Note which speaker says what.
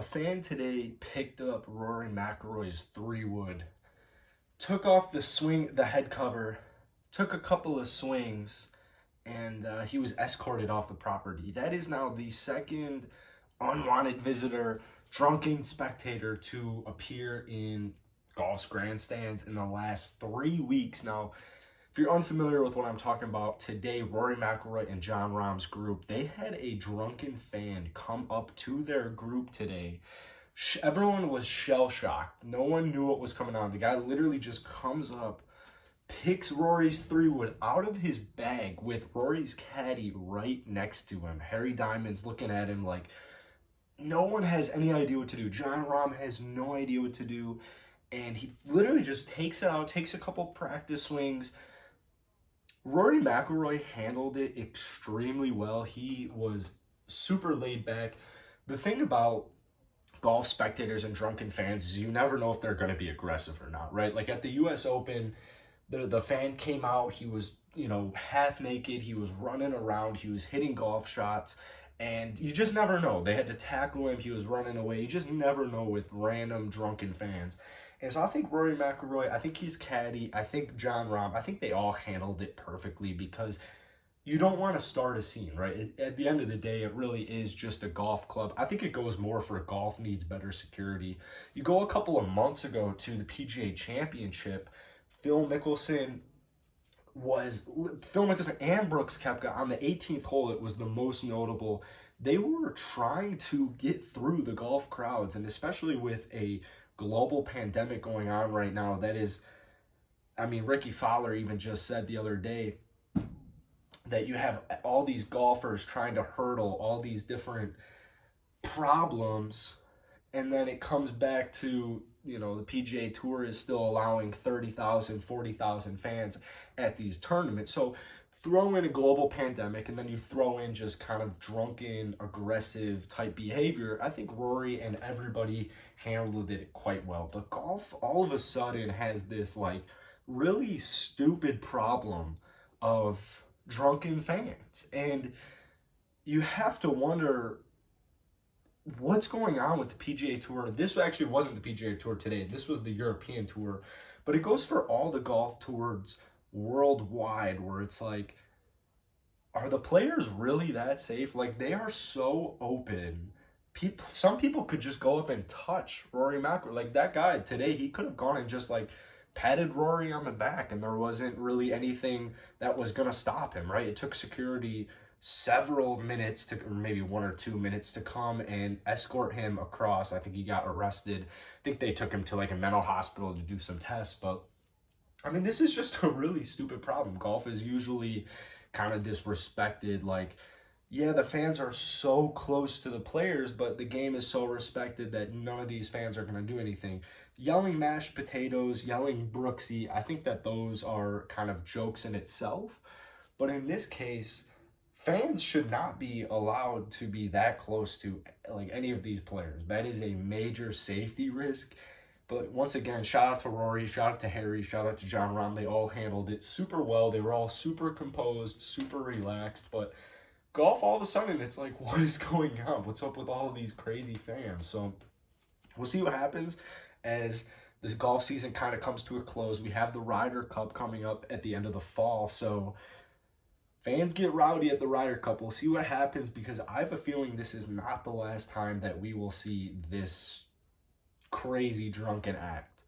Speaker 1: A fan today picked up Rory McIlroy's 3-wood, took off the head cover, took a couple of swings, and he was escorted off the property. That is now the second unwanted visitor, drunken spectator to appear in golf's grandstands in the last 3 weeks. Now, if you're unfamiliar with what I'm talking about, today Rory McIlroy and Jon Rahm's group, they had a drunken fan come up to their group today. Everyone was shell-shocked. No one knew what was coming on. The guy literally just comes up, picks Rory's 3-wood out of his bag with Rory's caddy right next to him. Harry Diamond's looking at him like no one has any idea what to do. Jon Rahm has no idea what to do. And he literally just takes it out, takes a couple practice swings. Rory McIlroy handled it extremely well. He was super laid back. The thing about golf spectators and drunken fans is you never know if they're going to be aggressive or not, right? Like at the U.S. Open, the fan came out. He was, half naked. He was running around. He was hitting golf shots. And you just never know. They had to tackle him. He was running away. You just never know with random drunken fans. And so I think Rory McIlroy, I think he's caddy, I think Jon Rahm, I think they all handled it perfectly because you don't want to start a scene, right? At the end of the day, it really is just a golf club. I think it goes more for golf needs better security. You go a couple of months ago to the PGA Championship, Phil Mickelson and Brooks Koepka on the 18th hole. It was the most notable. They were trying to get through the golf crowds, and especially with a global pandemic going on right now, Ricky Fowler even just said the other day that you have all these golfers trying to hurdle all these different problems, and then it comes back to, the PGA Tour is still allowing 30,000, 40,000 fans at these tournaments. So throw in a global pandemic, and then you throw in just kind of drunken, aggressive type behavior. I think Rory and everybody handled it quite well. But golf all of a sudden has this really stupid problem of drunken fans. And you have to wonder what's going on with the PGA Tour. This actually wasn't the PGA Tour today. This was the European Tour. But it goes for all the golf tours worldwide, where it's like, are the players really that safe? Like, they are so open. Some people could just go up and touch Rory McIlroy. Like, that guy today, he could have gone and just patted Rory on the back, and there wasn't really anything that was going to stop him, right? It took security several minutes or maybe 1 or 2 minutes to come and escort him across. I think he got arrested. I think they took him to a mental hospital to do some tests. But this is just a really stupid problem. Golf is usually kind of disrespected. The fans are so close to the players, but the game is so respected that none of these fans are going to do anything. Yelling mashed potatoes, yelling Brooksy, I think that those are kind of jokes in itself. But in this case, fans should not be allowed to be that close to any of these players. That is a major safety risk. But once again, shout out to Rory, shout out to Harry, shout out to Jon Rahm. They all handled it super well. They were all super composed, super relaxed. But golf, all of a sudden, it's like, what is going on? What's up with all of these crazy fans? So we'll see what happens as this golf season kind of comes to a close. We have the Ryder Cup coming up at the end of the fall. So fans get rowdy at the Ryder Cup. We'll see what happens, because I have a feeling this is not the last time that we will see this crazy drunken act.